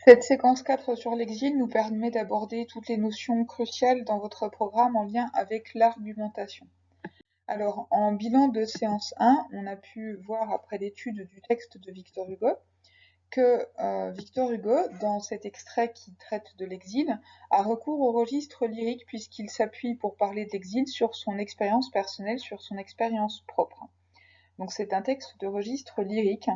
Cette séquence 4 sur l'exil nous permet d'aborder toutes les notions cruciales dans votre programme en lien avec l'argumentation. Alors, en bilan de séance 1, on a pu voir après l'étude du texte de Victor Hugo que Victor Hugo, dans cet extrait qui traite de l'exil, a recours au registre lyrique puisqu'il s'appuie pour parler de l'exil sur son expérience personnelle, sur son expérience propre. Donc c'est un texte de registre lyrique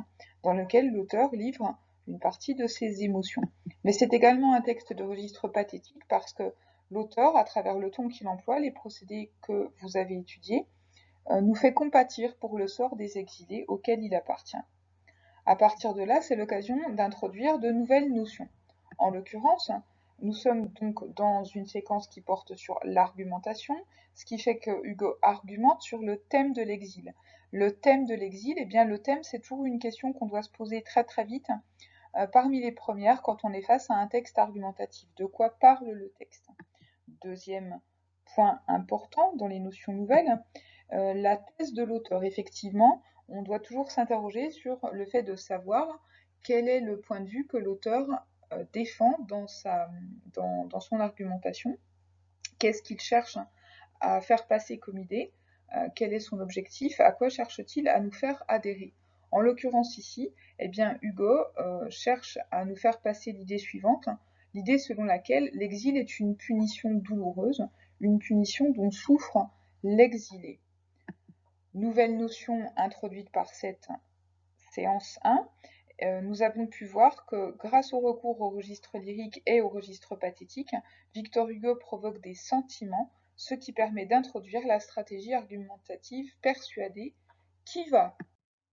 dans lequel l'auteur livre une partie de ses émotions. Mais c'est également un texte de registre pathétique parce que l'auteur, à travers le ton qu'il emploie, les procédés que vous avez étudiés, nous fait compatir pour le sort des exilés auxquels il appartient. À partir de là, c'est l'occasion d'introduire de nouvelles notions. En l'occurrence, nous sommes donc dans une séquence qui porte sur l'argumentation, ce qui fait que Hugo argumente sur le thème de l'exil. Le thème de l'exil, eh bien le thème, c'est toujours une question qu'on doit se poser très très vite, parmi les premières quand on est face à un texte argumentatif. De quoi parle le texte? Deuxième point important dans les notions nouvelles, la thèse de l'auteur. Effectivement, on doit toujours s'interroger sur le fait de savoir quel est le point de vue que l'auteur défend dans son argumentation, qu'est-ce qu'il cherche à faire passer comme idée, quel est son objectif, à quoi cherche-t-il à nous faire adhérer. En l'occurrence ici, eh bien, Hugo cherche à nous faire passer l'idée suivante, l'idée selon laquelle l'exil est une punition douloureuse, une punition dont souffre l'exilé. Nouvelle notion introduite par cette séance 1, nous avons pu voir que grâce au recours au registre lyrique et au registre pathétique, Victor Hugo provoque des sentiments, ce qui permet d'introduire la stratégie argumentative persuadée qui va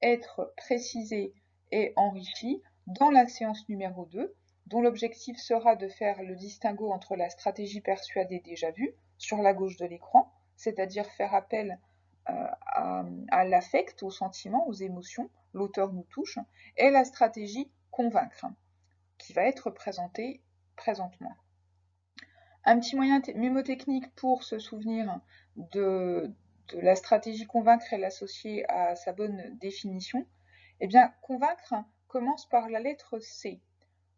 être précisée et enrichie dans la séance numéro 2, dont l'objectif sera de faire le distinguo entre la stratégie persuadée déjà vue sur la gauche de l'écran, c'est-à-dire faire appel à l'affect, aux sentiments, aux émotions, l'auteur nous touche, et la stratégie convaincre, qui va être présentée présentement. Un petit moyen mémotechnique pour se souvenir de la stratégie convaincre et l'associer à sa bonne définition, eh bien, convaincre commence par la lettre C.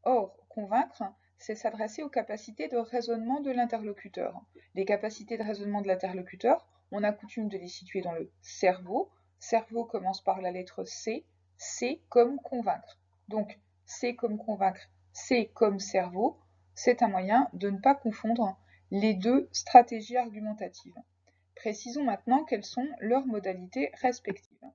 Or, convaincre, c'est s'adresser aux capacités de raisonnement de l'interlocuteur. Les capacités de raisonnement de l'interlocuteur, on a coutume de les situer dans le cerveau. Cerveau commence par la lettre C, C comme convaincre. Donc, C comme convaincre, C comme cerveau, c'est un moyen de ne pas confondre les deux stratégies argumentatives. Précisons maintenant quelles sont leurs modalités respectives.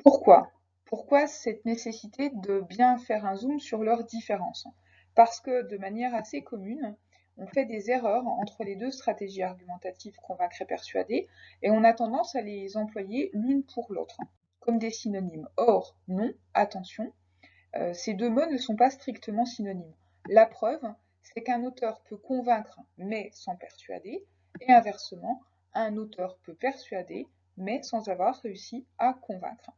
Pourquoi? Pourquoi cette nécessité de bien faire un zoom sur leurs différences? Parce que de manière assez commune, on fait des erreurs entre les deux stratégies argumentatives convaincre et persuader, et on a tendance à les employer l'une pour l'autre, comme des synonymes. Or, non, attention, ces deux mots ne sont pas strictement synonymes. La preuve, c'est qu'un auteur peut convaincre mais sans persuader, et inversement, un auteur peut persuader mais sans avoir réussi à convaincre.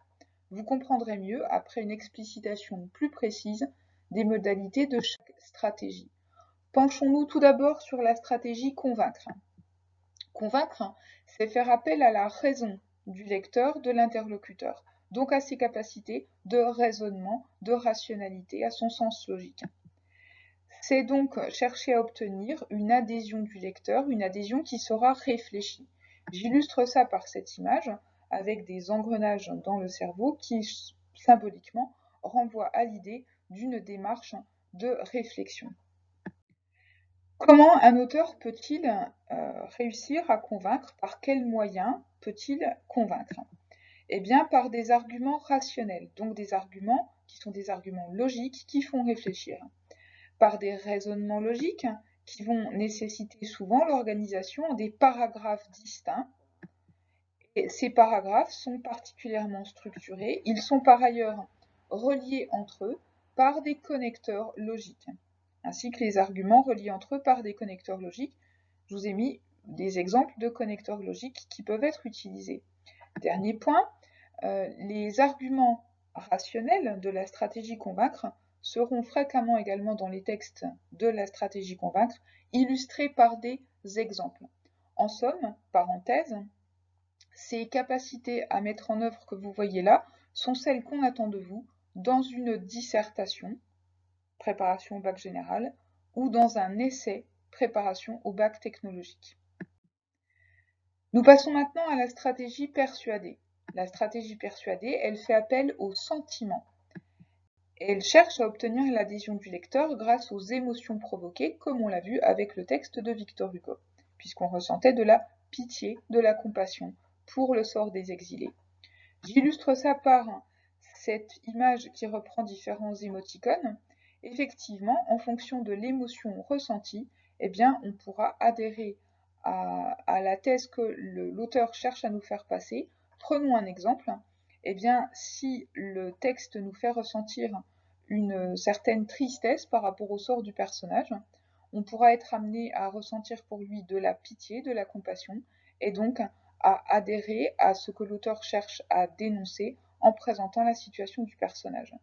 Vous comprendrez mieux après une explicitation plus précise des modalités de chaque stratégie. Penchons-nous tout d'abord sur la stratégie convaincre. Convaincre, c'est faire appel à la raison du lecteur, de l'interlocuteur, donc à ses capacités de raisonnement, de rationalité, à son sens logique. C'est donc chercher à obtenir une adhésion du lecteur, une adhésion qui sera réfléchie. J'illustre ça par cette image avec des engrenages dans le cerveau qui, symboliquement, renvoient à l'idée d'une démarche de réflexion. Comment un auteur peut-il réussir à convaincre? Par quels moyens peut-il convaincre? Eh bien, par des arguments rationnels, donc des arguments qui sont des arguments logiques qui font réfléchir. Par des raisonnements logiques qui vont nécessiter souvent l'organisation des paragraphes distincts. Et ces paragraphes sont particulièrement structurés. Ils sont par ailleurs reliés entre eux par des connecteurs logiques, ainsi que les arguments reliés entre eux par des connecteurs logiques. Je vous ai mis des exemples de connecteurs logiques qui peuvent être utilisés. Dernier point, les arguments rationnels de la stratégie convaincre seront fréquemment également dans les textes de la stratégie convaincre illustrés par des exemples. En somme, parenthèse, ces capacités à mettre en œuvre que vous voyez là sont celles qu'on attend de vous dans une dissertation préparation au bac général, ou dans un essai, préparation au bac technologique. Nous passons maintenant à la stratégie persuadée. La stratégie persuadée, elle fait appel au sentiment. Elle cherche à obtenir l'adhésion du lecteur grâce aux émotions provoquées, comme on l'a vu avec le texte de Victor Hugo, puisqu'on ressentait de la pitié, de la compassion pour le sort des exilés. J'illustre ça par cette image qui reprend différents émoticônes. Effectivement, en fonction de l'émotion ressentie, eh bien, on pourra adhérer à la thèse que l'auteur cherche à nous faire passer. Prenons un exemple. Eh bien, si le texte nous fait ressentir une certaine tristesse par rapport au sort du personnage, on pourra être amené à ressentir pour lui de la pitié, de la compassion, et donc à adhérer à ce que l'auteur cherche à dénoncer en présentant la situation du personnage.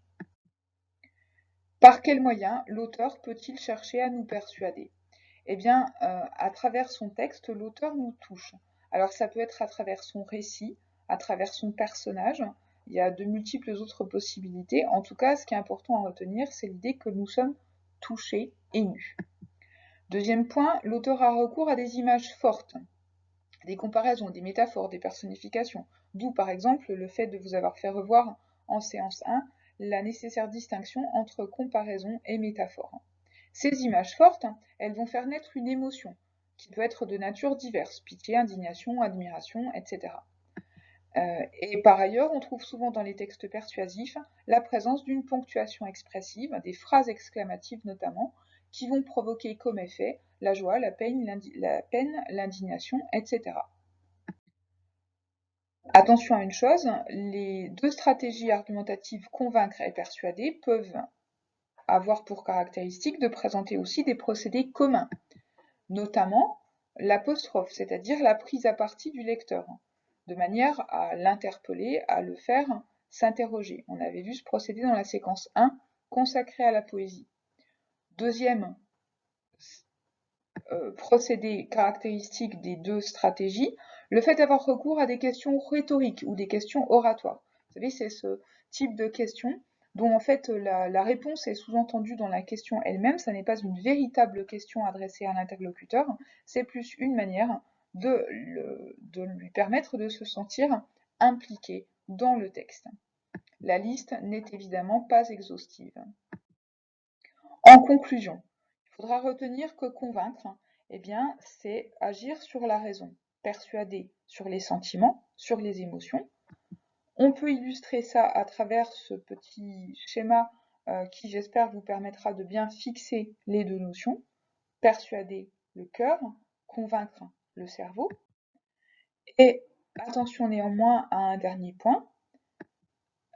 Par quels moyens l'auteur peut-il chercher à nous persuader? Eh bien, à travers son texte, l'auteur nous touche. Alors ça peut être à travers son récit, à travers son personnage, il y a de multiples autres possibilités. En tout cas, ce qui est important à retenir, c'est l'idée que nous sommes touchés, émus. Deuxième point, l'auteur a recours à des images fortes, des comparaisons, des métaphores, des personnifications, d'où par exemple le fait de vous avoir fait revoir en séance 1 la nécessaire distinction entre comparaison et métaphore. Ces images fortes, elles vont faire naître une émotion qui peut être de nature diverse, pitié, indignation, admiration, etc. Et par ailleurs, on trouve souvent dans les textes persuasifs la présence d'une ponctuation expressive, des phrases exclamatives notamment, qui vont provoquer comme effet la joie, la peine, l'indignation, etc. Attention à une chose, les deux stratégies argumentatives convaincre et persuader peuvent avoir pour caractéristique de présenter aussi des procédés communs, notamment l'apostrophe, c'est-à-dire la prise à partie du lecteur, de manière à l'interpeller, à le faire s'interroger. On avait vu ce procédé dans la séquence 1 consacrée à la poésie. Deuxième procédé caractéristique des deux stratégies, le fait d'avoir recours à des questions rhétoriques ou des questions oratoires. Vous savez, c'est ce type de questions dont en fait la réponse est sous-entendue dans la question elle-même, ça n'est pas une véritable question adressée à l'interlocuteur, c'est plus une manière de lui permettre de se sentir impliqué dans le texte. La liste n'est évidemment pas exhaustive. En conclusion, il faudra retenir que convaincre, eh bien, c'est agir sur la raison, persuader sur les sentiments, sur les émotions. On peut illustrer ça à travers ce petit schéma qui, j'espère, vous permettra de bien fixer les deux notions. Persuader le cœur, convaincre le cerveau. Et attention néanmoins à un dernier point.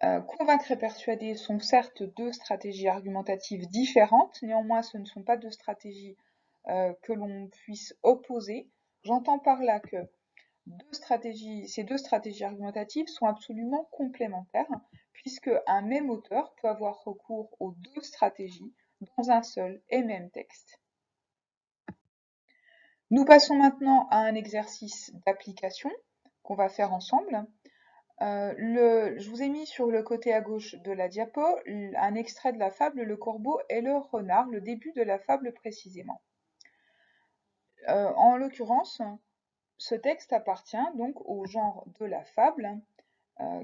Convaincre et persuader sont certes deux stratégies argumentatives différentes, néanmoins ce ne sont pas deux stratégies que l'on puisse opposer. J'entends par là que ces deux stratégies argumentatives sont absolument complémentaires, puisque un même auteur peut avoir recours aux deux stratégies dans un seul et même texte. Nous passons maintenant à un exercice d'application qu'on va faire ensemble. Je vous ai mis sur le côté à gauche de la diapo un extrait de la fable Le corbeau et le renard, le début de la fable précisément. En l'occurrence, ce texte appartient donc au genre de la fable,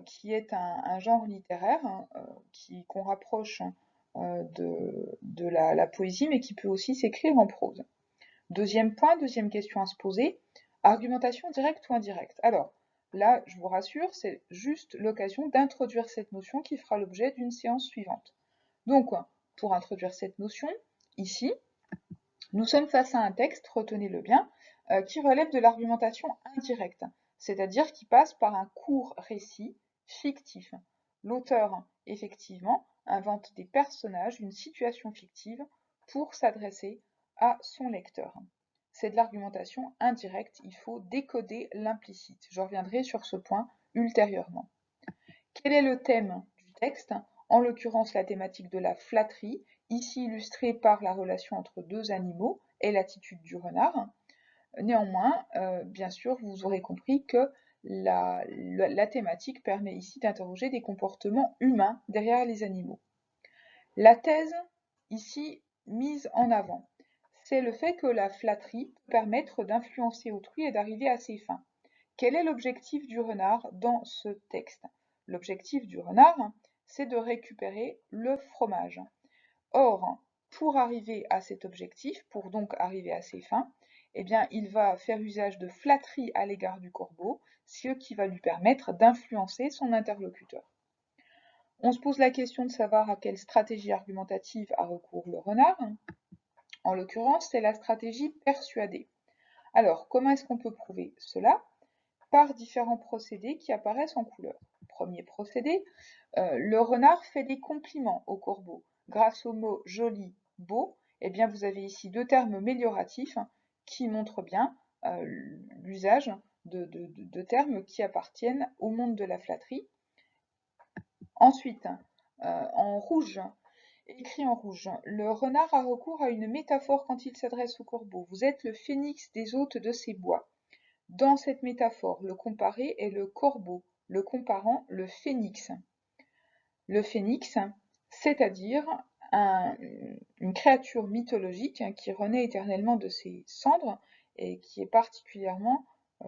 qui est un genre littéraire qu'on rapproche de la poésie, mais qui peut aussi s'écrire en prose. Deuxième point, deuxième question à se poser, argumentation directe ou indirecte. Alors, là, je vous rassure, c'est juste l'occasion d'introduire cette notion qui fera l'objet d'une séance suivante. Donc, pour introduire cette notion, ici, nous sommes face à un texte, retenez-le bien, qui relève de l'argumentation indirecte, c'est-à-dire qui passe par un court récit fictif. L'auteur, effectivement, invente des personnages, une situation fictive, pour s'adresser à son lecteur. C'est de l'argumentation indirecte, il faut décoder l'implicite. Je reviendrai sur ce point ultérieurement. Quel est le thème du texte? En l'occurrence, la thématique de la flatterie, ici illustrée par la relation entre deux animaux et l'attitude du renard. Néanmoins, bien sûr, vous aurez compris que la thématique permet ici d'interroger des comportements humains derrière les animaux. La thèse, ici mise en avant. C'est le fait que la flatterie peut permettre d'influencer autrui et d'arriver à ses fins. Quel est l'objectif du renard dans ce texte? L'objectif du renard, c'est de récupérer le fromage. Or, pour arriver à cet objectif, pour donc arriver à ses fins, eh bien, il va faire usage de flatterie à l'égard du corbeau, ce qui va lui permettre d'influencer son interlocuteur. On se pose la question de savoir à quelle stratégie argumentative a recours le renard. En l'occurrence, c'est la stratégie persuader. Alors, comment est-ce qu'on peut prouver cela? Par différents procédés qui apparaissent en couleur. Premier procédé, le renard fait des compliments au corbeau. Grâce aux mots joli, beau, eh bien vous avez ici deux termes mélioratifs qui montrent bien l'usage de termes qui appartiennent au monde de la flatterie. Ensuite, en rouge, écrit en rouge, le renard a recours à une métaphore quand il s'adresse au corbeau. Vous êtes le phénix des hôtes de ces bois. Dans cette métaphore, le comparé est le corbeau, le comparant le phénix. Le phénix, c'est-à-dire une créature mythologique qui renaît éternellement de ses cendres et qui est particulièrement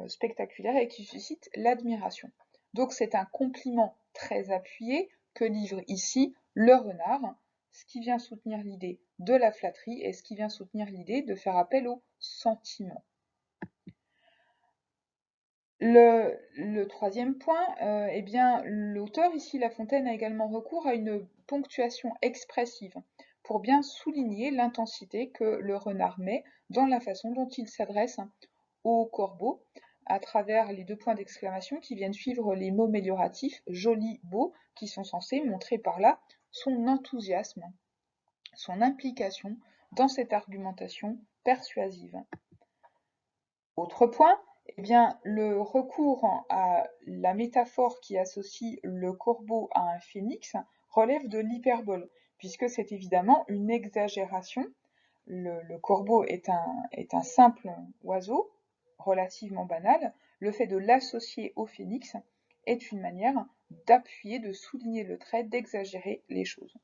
spectaculaire et qui suscite l'admiration. Donc c'est un compliment très appuyé que livre ici le renard, ce qui vient soutenir l'idée de la flatterie et ce qui vient soutenir l'idée de faire appel au sentiment. Le troisième point, eh bien, l'auteur, ici La Fontaine, a également recours à une ponctuation expressive pour bien souligner l'intensité que le renard met dans la façon dont il s'adresse au corbeau, à travers les deux points d'exclamation qui viennent suivre les mots mélioratifs joli, beau, qui sont censés montrer par là son enthousiasme, son implication dans cette argumentation persuasive. Autre point, eh bien, le recours à la métaphore qui associe le corbeau à un phénix relève de l'hyperbole, puisque c'est évidemment une exagération. Le corbeau est un simple oiseau, relativement banal. Le fait de l'associer au phénix est une manière d'appuyer, de souligner le trait, d'exagérer les choses.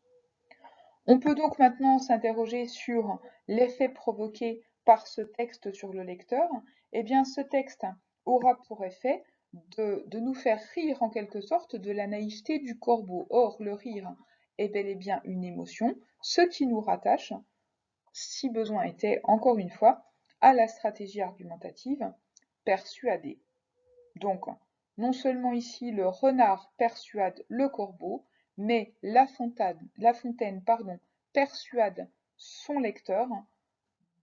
On peut donc maintenant s'interroger sur l'effet provoqué par ce texte sur le lecteur. Eh bien, ce texte aura pour effet de nous faire rire en quelque sorte de la naïveté du corbeau. Or, le rire est bel et bien une émotion, ce qui nous rattache, si besoin était, encore une fois, à la stratégie argumentative persuader. Donc, non seulement ici le renard persuade le corbeau, mais La Fontaine persuade son lecteur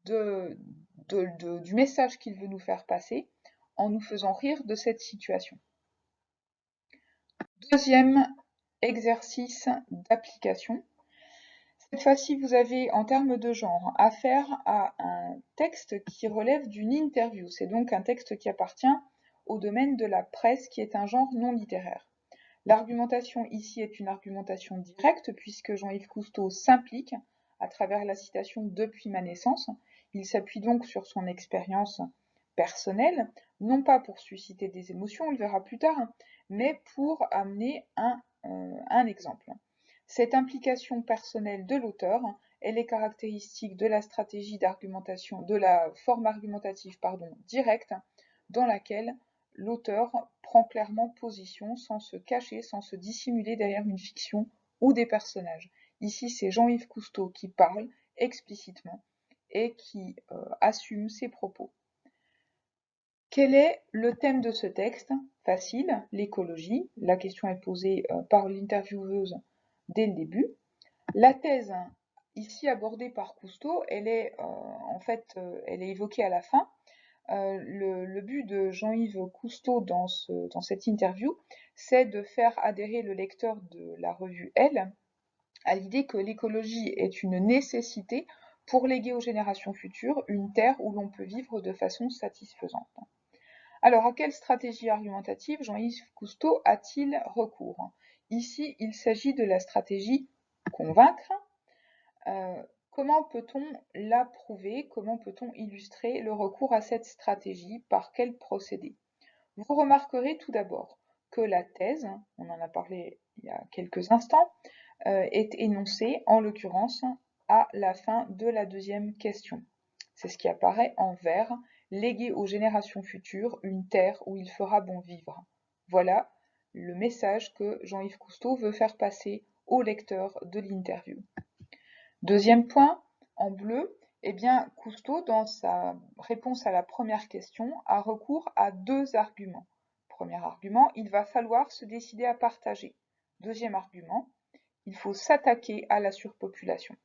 du message qu'il veut nous faire passer en nous faisant rire de cette situation. Deuxième exercice d'application. Cette fois-ci, vous avez, en termes de genre, affaire à un texte qui relève d'une interview. C'est donc un texte qui appartient au domaine de la presse, qui est un genre non littéraire. L'argumentation ici est une argumentation directe, puisque Jean-Yves Cousteau s'implique à travers la citation « Depuis ma naissance ». Il s'appuie donc sur son expérience personnelle, non pas pour susciter des émotions, on le verra plus tard, mais pour amener un exemple. Cette implication personnelle de l'auteur, elle est caractéristique de la stratégie d'argumentation, de la forme argumentative directe, dans laquelle l'auteur prend clairement position sans se cacher, sans se dissimuler derrière une fiction ou des personnages. Ici, c'est Jean-Yves Cousteau qui parle explicitement et qui assume ses propos. Quel est le thème de ce texte? Facile, l'écologie. La question est posée par l'intervieweuse dès le début. La thèse ici abordée par Cousteau, elle est elle est évoquée à la fin. Le but de Jean-Yves Cousteau dans cette interview, c'est de faire adhérer le lecteur de la revue Elle à l'idée que l'écologie est une nécessité pour léguer aux générations futures une terre où l'on peut vivre de façon satisfaisante. Alors, à quelle stratégie argumentative Jean-Yves Cousteau a-t-il recours? Ici, il s'agit de la stratégie convaincre. Comment peut-on la prouver? Comment peut-on illustrer le recours à cette stratégie? Par quel procédé? Vous remarquerez tout d'abord que la thèse, on en a parlé il y a quelques instants, est énoncée, en l'occurrence, à la fin de la deuxième question. C'est ce qui apparaît en vert, léguer aux générations futures une terre où il fera bon vivre. Voilà le message que Jean-Yves Cousteau veut faire passer au lecteur de l'interview. Deuxième point, en bleu, eh bien, Cousteau, dans sa réponse à la première question, a recours à deux arguments. Premier argument, il va falloir se décider à partager. Deuxième argument, il faut s'attaquer à la surpopulation.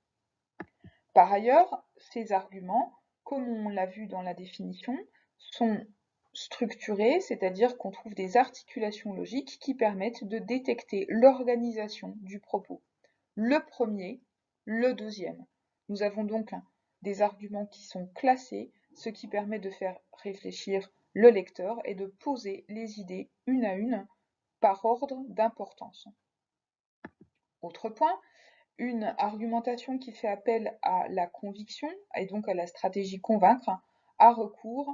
Par ailleurs, ces arguments, comme on l'a vu dans la définition, sont structurés, c'est-à-dire qu'on trouve des articulations logiques qui permettent de détecter l'organisation du propos. Le premier, le deuxième. Nous avons donc des arguments qui sont classés, ce qui permet de faire réfléchir le lecteur et de poser les idées une à une par ordre d'importance. Autre point, une argumentation qui fait appel à la conviction et donc à la stratégie convaincre a recours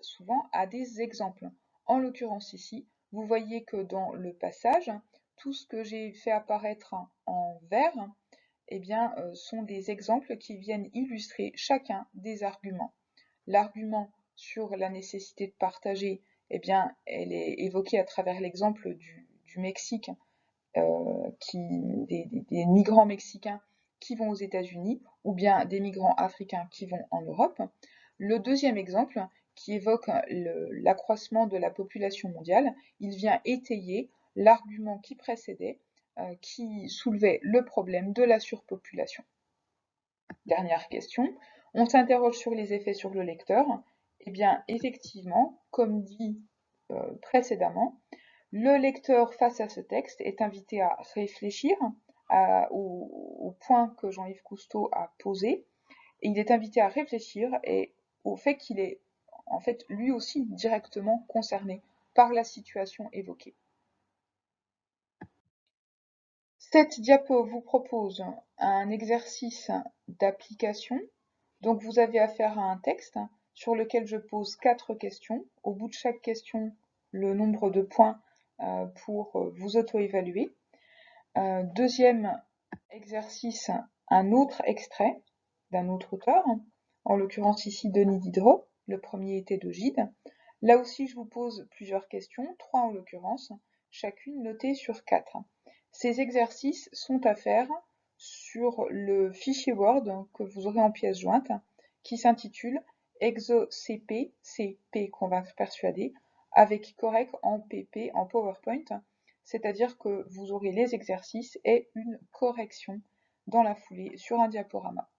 souvent à des exemples. En l'occurrence ici, vous voyez que dans le passage, tout ce que j'ai fait apparaître en vert, eh bien, sont des exemples qui viennent illustrer chacun des arguments. L'argument sur la nécessité de partager, eh bien, elle est évoquée à travers l'exemple du Mexique, des migrants mexicains qui vont aux États-Unis ou bien des migrants africains qui vont en Europe. Le deuxième exemple, qui évoque l'accroissement de la population mondiale, il vient étayer l'argument qui précédait, qui soulevait le problème de la surpopulation. Dernière question, on s'interroge sur les effets sur le lecteur. Eh bien, effectivement, comme dit précédemment, le lecteur face à ce texte est invité à réfléchir au point que Jean-Yves Cousteau a posé, et il est invité à réfléchir et au fait qu'il est en fait lui aussi directement concerné par la situation évoquée. Cette diapo vous propose un exercice d'application. Donc vous avez affaire à un texte sur lequel je pose 4 questions. Au bout de chaque question, le nombre de points pour vous auto-évaluer. Deuxième exercice, un autre extrait d'un autre auteur, en l'occurrence ici Denis Diderot, le premier était de Gide. Là aussi je vous pose plusieurs questions, 3 en l'occurrence, chacune notée sur 4. Ces exercices sont à faire sur le fichier Word que vous aurez en pièce jointe, qui s'intitule ExoCP, CP convaincre persuader, avec correct en PP en PowerPoint, c'est-à-dire que vous aurez les exercices et une correction dans la foulée sur un diaporama.